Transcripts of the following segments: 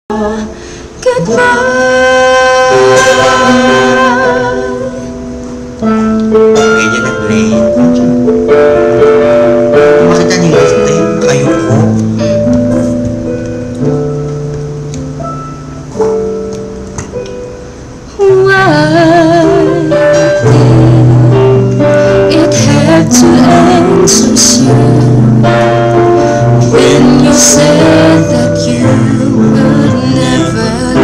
Ganyan na play. Bakit nangyayari? Kayo ko. It had to end so soon when you said that you would never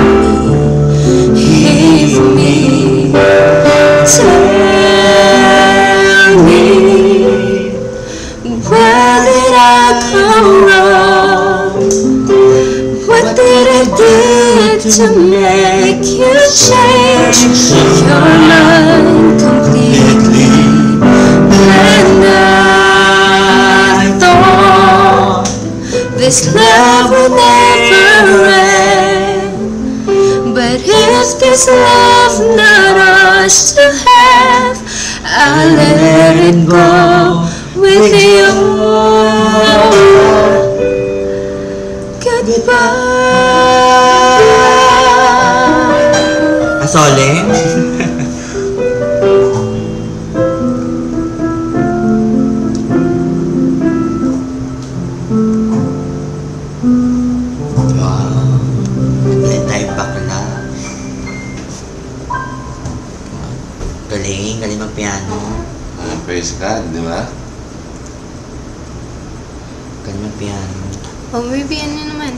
leave me. Tell me, where did I go wrong? What did I do to make you change your mind completely? And I thought this love would never end, but is this love not ours to have? I let it go with you. Goodbye. Asoleng? Wow. Tayo bakla. Galing, galing mag-piano. Praise God, di ba? Galing mag-piano. Oh, baby, ano naman?